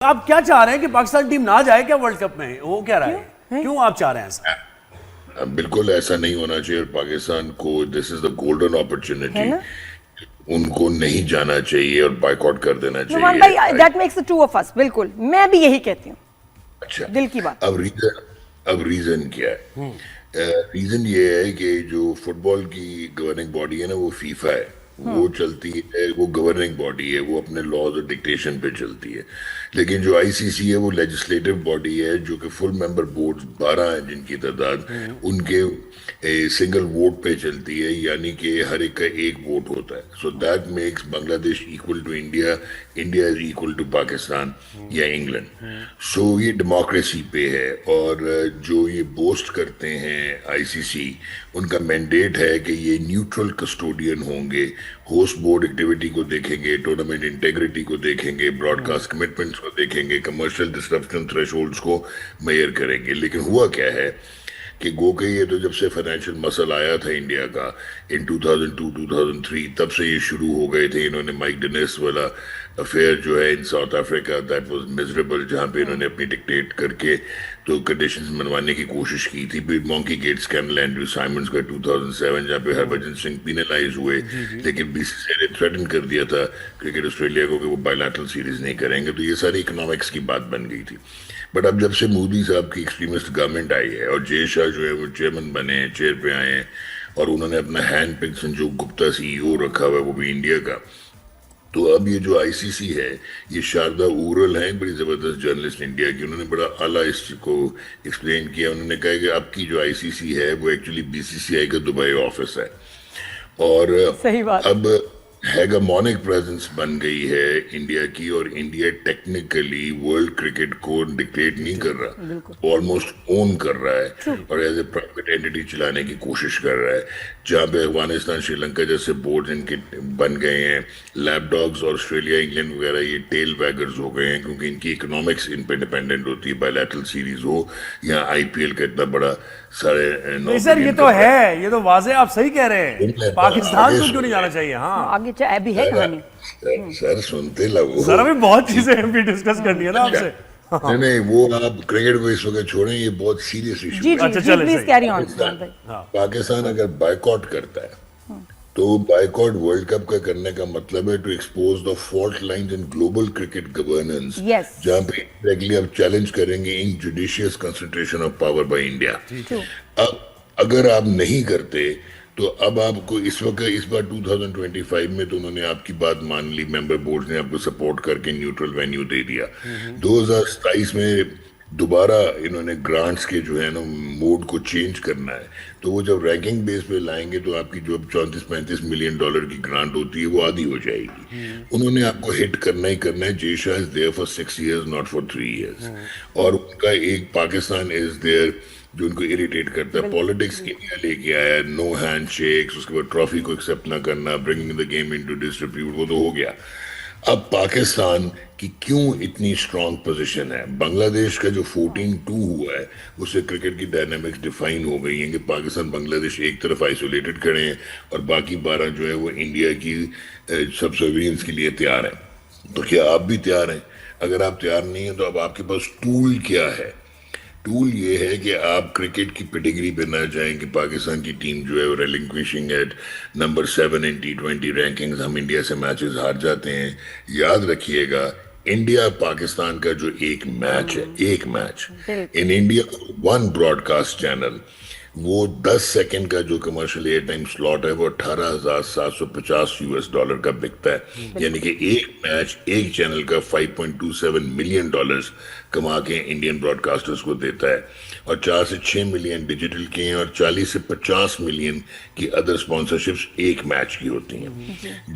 آپ کیا چاہ رہے ہیں کہ پاکستان ٹیم نہ جائے کیا ورلڈ کپ میں؟ وہ کیا رہا ہے؟ کیوں آپ چاہ رہے ہیں ایسا؟ بالکل ایسا نہیں ہونا چاہیے. اور پاکستان کو دس از دا گولڈن اپرچونٹی, ان کو نہیں جانا چاہیے اور بائیکاٹ کر دینا چاہیے. نعمان بھائی that makes the two of us. بالکل میں بھی یہی کہتی ہوں. اچھا, دل کی بات. اب ریزن کیا ہے؟ ریزن یہ ہے کہ جو فٹ بال کی گورننگ باڈی ہے نا, وہ فیفا ہے. وہ چلتی ہے, وہ گورننگ باڈی ہے, وہ اپنے لاز اور ڈکٹیشن پہ چلتی ہے. لیکن جو آئی سی سی ہے وہ لیجسلیٹو باڈی ہے, جو کہ فل ممبر بورڈز 12 ہیں جن کی تعداد, ان کے سنگل ووٹ پہ چلتی ہے, یعنی کہ ہر ایک کا ایک ووٹ ہوتا ہے. So that makes Bangladesh equal to India, India is equal to Pakistan یا انگلینڈ. سو یہ ڈیموکریسی پہ ہے. اور جو یہ بوسٹ کرتے ہیں آئی سی سی, ان کا مینڈیٹ ہے کہ یہ نیوٹرل کسٹوڈین ہوں گے, ہوسٹ بورڈ ایکٹیویٹی کو دیکھیں گے, ٹورنامنٹ انٹیگریٹی کو دیکھیں گے, براڈ کاسٹ کمٹمنٹس کو دیکھیں گے, کمرشل ڈسرپشن تھریش ہولڈس کو میئر کریں گے. لیکن ہوا کیا ہے کہ گو کہ یہ تو جب سے فائنینشیل مسل آیا تھا انڈیا کا ان 2002-2003, تب سے یہ شروع ہو گئے تھے. انہوں نے مائک ڈینس والا افیئر جو ہے in South Africa, that was miserable, جہاں پہ انہوں نے اپنی ڈکٹیٹ کر کے تو کنڈیشنز منوانے کی کوشش کی تھی. پھر مونکی گیٹ اسکینڈل اینڈریو سائمنز کا 2007, جہاں پہ ہربھجن سنگھ پینلائز ہوئے, لیکن بی سی سی نے تھریٹن کر دیا تھا کرکٹ آسٹریلیا کو کہ وہ بائیلیٹرل سیریز نہیں کریں گے. تو یہ ساری اکنامکس کی بات بن گئی تھی. بٹ اب جب سے مودی صاحب کی ایکسٹریمسٹ گورنمنٹ آئی ہے اور جے شاہ جو ہے وہ چیئرمین بنے ہیں, چیئر پہ آئے ہیں, اور انہوں نے اپنا ہینڈ پک سنجو گپتا سی ای او رکھا ہوا ہے, وہ بھی انڈیا کا. تو اب یہ جو آئی سی سی ہے, یہ شاردا اورل ہیں, بڑی زبردست جرنلسٹ انڈیا کی, انہوں نے بڑا اعلیٰ اس کو ایکسپلین کیا. انہوں نے کہا کہ اب کی جو آئی سی سی ہے وہ ایکچولی بی سی سی آئی کا دبئی آفس ہے, اور اب ہیگامونک پریزنس بن گئی ہے انڈیا کی, اور انڈیا ٹیکنیکلی ورلڈ کرکٹ کو ڈکٹیٹ نہیں کر رہا, آلموسٹ اون کر رہا ہے, اور ایز اے پرائیویٹ اینٹی چلانے کی کوشش کر رہا ہے. جہاں پہ افغانستان, شری لنکا جیسے بورڈ ان کے بن گئے ہیں, لیپ ڈاگز اور آسٹریلیا, انگلینڈ وغیرہ یہ ٹیل ویگرز ہو گئے ہیں, کیونکہ ان کی اکنامکس ان پہ ڈیپینڈنٹ ہوتی ہے. بائیلیٹرل سیریز ہو یا آئی پی ایل کا اتنا بڑا سارے سر, یہ تو ہے, یہ تو واضح, آپ صحیح کہہ رہے ہیں. پاکستان کو کیوں نہیں جانا چاہیے؟ ہاں آگے ابھی ہے کہانی. سر سنتے لگو سر, ابھی بہت چیزیں بھی ڈسکس کرنی ہے نا آپ سے. نہیں, وہ آپ کرکٹ کو اس وقت چھوڑیں, یہ بہت سیریس ایشو ہے. پاکستان اگر بائیکاٹ کرتا ہے تو بائیکاٹ ورلڈ کپ کا کرنے کا مطلب ہے to expose the fault lines in global cricket governance, جہاں پہ انڈائریکٹلی آپ چیلنج کریں گے injudicious concentration of power by India. اب اگر آپ نہیں کرتے تو اب آپ کو اس وقت, اس بار 2025 میں تو انہوں نے آپ کی بات مان لی, ممبر بورڈ نے آپ کو سپورٹ کر کے نیوٹرل وینیو دے دیا. 2027 میں دوبارہ انہوں نے گرانٹس کے جو ہے نا موڈ کو چینج کرنا ہے, تو وہ جب رینکنگ بیس پہ لائیں گے تو آپ کی جو 34-35 ملین ڈالر کی گرانٹ ہوتی ہے وہ آدھی ہو جائے گی. انہوں نے آپ کو ہٹ کرنا ہی کرنا ہے. Jay Shah is there for 6 years, not for 3 years, اور ان کا ایک پاکستان از دیئر جو ان کو اریٹیٹ کرتا ہے. پالیٹکس انڈیا لے کے آیا, نو ہینڈ شیکس, اس کے بعد ٹرافی کو ایکسیپٹ نہ کرنا, bringing the game into distribute, وہ تو ہو گیا. اب پاکستان کی کیوں اتنی اسٹرانگ پوزیشن ہے؟ بنگلہ دیش کا جو 14-2 ہوا ہے, اس سے کرکٹ کی ڈائنامکس ڈیفائن ہو گئی ہیں کہ پاکستان بنگلہ دیش ایک طرف آئسولیٹڈ کھڑے ہیں, اور باقی 12 جو ہے وہ انڈیا کی سبسروینس کے لیے تیار ہیں. تو کیا آپ بھی تیار ہیں؟ اگر آپ تیار نہیں ہیں تو اب آپ کے پاس ٹول کیا ہے؟ ٹول یہ ہے کہ آپ کرکٹ کی پیڈیگری پہ نہ جائیں کہ پاکستان کی ٹیم جو ہے وہ ریلنکویشنگ ایٹ نمبر 7 ان T20 رینکنگز, ہم انڈیا سے میچز ہار جاتے ہیں. یاد رکھیے گا, انڈیا پاکستان کا جو ایک میچ ہے, ایک match in India 1 broadcast channel, وہ 10 سیکنڈ کا جو کمرشل ایئر ٹائم سلاٹ ہے وہ $18,750 کا بکتا ہے. یعنی کہ ایک میچ ایک چینل کا $5.27 ملین کما کے انڈین براڈ کاسٹرز کو دیتا ہے, اور 4 سے 6 ملین ڈیجیٹل کے ہیں, اور 40 سے 50 ملین کی ادر سپانسرشپس ایک میچ کی ہوتی ہیں.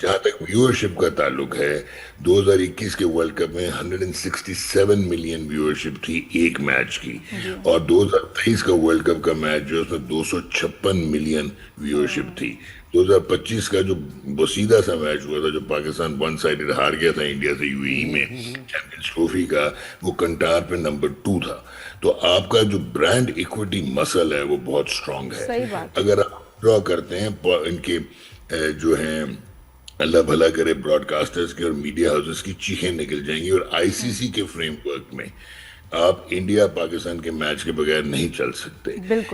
جہاں تک ویورشپ کا تعلق ہے, 2021 کے ورلڈ کپ میں 167 ملین ویورشپ تھی ایک میچ کی, اور 2023 کا ورلڈ کپ کا میچ جو اس میں 256 ملین ویورشپ تھی. 2025 کا جو بسیدہ سا میچ ہوا تھا, جو پاکستان 1 سائیڈڈ ہار گیا تھا انڈیا سے UAE میں چیمپئنز ٹرافی کا, وہ کنٹار پہ نمبر 2 تھا. تو آپ کا جو برانڈ ایکوٹی مسل ہے وہ بہت سٹرونگ ہے. اگر آپ ڈرا کرتے ہیں ان کے جو ہیں اللہ بھلا کرے براڈ کاسٹرز کے اور میڈیا ہاؤسز کی چیخیں نکل جائیں گی, اور آئی سی سی کے فریم ورک میں آپ انڈیا پاکستان کے میچ کے بغیر نہیں چل سکتے.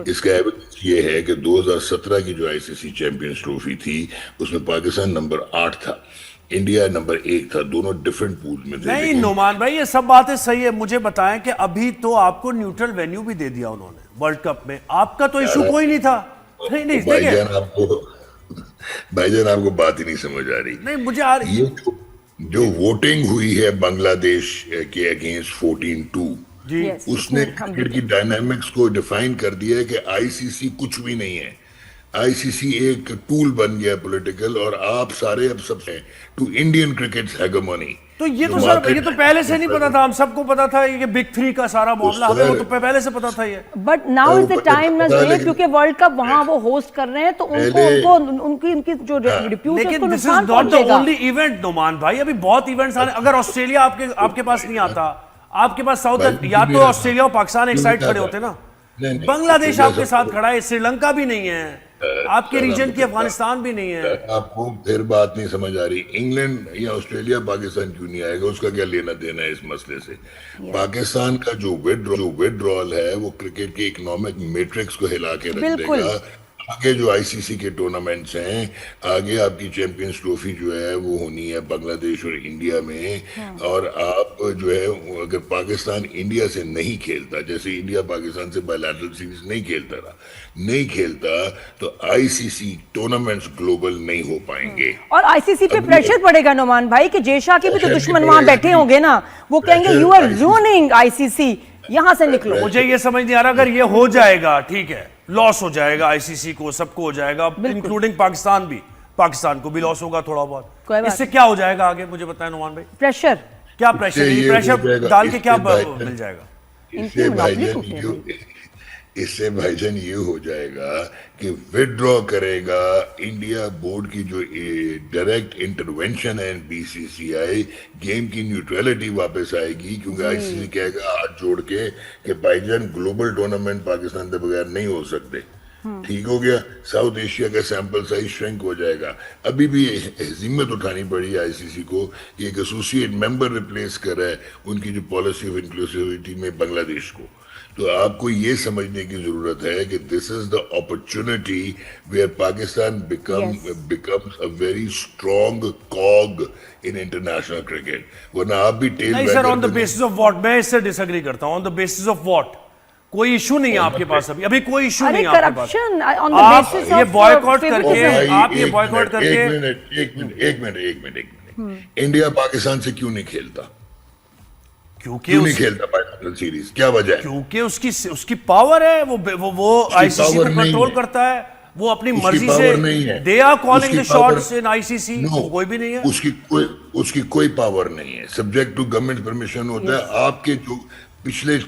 اس کا ایویڈنس یہ ہے کہ 2017 کی جو آئی سی سی چیمپئنز ٹرافی تھی اس میں پاکستان نمبر 8 تھا, انڈیا نمبر 1 تھا, دونوں ڈیفرنٹ پولز میں تھے. نہیں نعمان بھائی یہ سب باتیں صحیح ہے, مجھے بتائیں کہ ابھی تو آپ کو نیوٹرل وینیو بھی دے دیا انہوں نے ورلڈ کپ میں, آپ کا تو ایشو کوئی نہیں تھا. نہیں بھائی جان آپ کو بات ہی نہیں سمجھ آ رہی. نہیں مجھے یہ جو ووٹنگ ہوئی ہے بنگلہ دیش کے اگینسٹ 14-2, اس نے کرکٹ کی ڈائنامکس کو ڈیفائن کر دیا ہے کہ آئی سی سی کچھ بھی نہیں ہے. آئی سی سی ایک ٹول بن گیا پولیٹیکل, اور آپ سارے اب سب سے ٹو انڈین کرکٹس ہیگمونی. تو یہ تو سر یہ تو پہلے سے نہیں پتا تھا, ہم سب کو پتا تھا یہ بگ 3 کا سارا معاملہ, ہمیں وہ تو پہلے سے پتا تھا یہ. But now is the time نہ کیونکہ ورلڈ کپ وہاں وہ ہوسٹ کر رہے ہیں تو ان کی جو ریپیوٹ ہے اس کو نقصان پہنچے گا. لیکن this is not the only event Nauman بھائی, ابھی بہت ایونٹس آ رہے ہیں. اگر آسٹریلیا آپ کے پاس نہیں آتا, آپ کے پاس ساؤتھ, یا تو آسٹریلیا اور پاکستان ایک سائڈ کھڑے ہوتے نا, بنگلہ دیش آپ کے ساتھ کھڑا ہے, سری لنکا بھی نہیں ہے, آپ کے ریجن کی افغانستان بھی نہیں ہے. آپ کو پھر بات نہیں سمجھ آ رہی, انگلینڈ یا آسٹریلیا پاکستان کیوں نہیں آئے گا, اس کا کیا لینا دینا ہے اس مسئلے سے. پاکستان کا جو وڈرال ہے وہ کرکٹ کے اکنامک میٹرکس کو ہلا کے رکھ دے گا. آگے جو آئی سی سی کے ٹورنامنٹس ہیں, آگے آپ کی چیمپئنز ٹرافی جو ہے وہ ہونی ہے بنگلہ دیش اور انڈیا میں, اور آپ جو ہے اگر پاکستان انڈیا سے نہیں کھیلتا, جیسے انڈیا پاکستان سے بائیلیٹرل سیریز نہیں کھیلتا تو آئی سی سی ٹورنامنٹس گلوبل نہیں ہو پائیں گے. اور آئی سی سی پہ پریشر پڑے گا نعمان بھائی کہ جے شاہ کے بھی تو دشمن وہاں بیٹھے ہوں گے نا, وہ کہیں گے یو آر روننگ آئی سی سی, یہاں سے نکلو. مجھے یہ سمجھ نہیں آ رہا, اگر یہ ہو جائے گا ٹھیک ہے, لاس ہو جائے گا آئی سی سی کو, سب کو ہو جائے گا انکلوڈنگ پاکستان کو بھی لاس ہوگا تھوڑا بہت, اس سے کیا ہو جائے گا آگے مجھے بتائیں نعمان بھائی. پریشر, کیا پریشر ڈال کے کیا مل جائے گا. اس سے بھائی جان یہ ہو جائے گا کہ وڈرا کرے گا انڈیا بورڈ کی جو ڈائریکٹ انٹرونشن ہے بی سی سی آئی, گیم کی نیوٹرلٹی واپس آئے گی, کیونکہ آئی سی سی کہے گا ہاتھ جوڑ کے کہ بھائی جان گلوبل ٹورنامنٹ پاکستان کے بغیر نہیں ہو سکتے. ٹھیک ہو گیا, ساؤتھ ایشیا کا سیمپل سائز شرنک ہو جائے گا. ابھی بھی ہمت اٹھانی پڑی آئی سی سی کو کہ ایک ایسوسیٹ ممبر ریپلیس کر رہا ہے ان کی جو پالیسی آف انکلوسیوٹی میں بنگلہ دیش کو. تو آپ کو یہ سمجھنے کی ضرورت ہے کہ this is the opportunity where Pakistan becomes a very strong cog in international cricket, ورنہ آپ بھی ٹیل نہیں sir, on the basis of what, میں اس سے ڈس ایگری کرتا ہوں. On the basis of what, کوئی ایشو نہیں ہے آپ کے پاس, ابھی کوئی ایشو نہیں ہے آپ کے پاس. آپ یہ بوائیکاٹ کر کے, آپ یہ بوائیکاٹ کر کے, ایک منٹ, انڈیا پاکستان سے کیوں نہیں کھیلتا, کیونکہ نہیں کھیلتا بائیلیٹرل سیریز, کیا وجہ ہے؟ کیونکہ اس کی پاور ہے, وہ آئی سی سی کو کنٹرول کرتا ہے, وہ اپنی مرضی سے they are calling the shots in ICC, کوئی بھی نہیں ہے, اس کی کوئی پاور نہیں ہے, سبجیکٹ ٹو گورنمنٹ پرمیشن ہوتا ہے. آپ کے جو پچھلے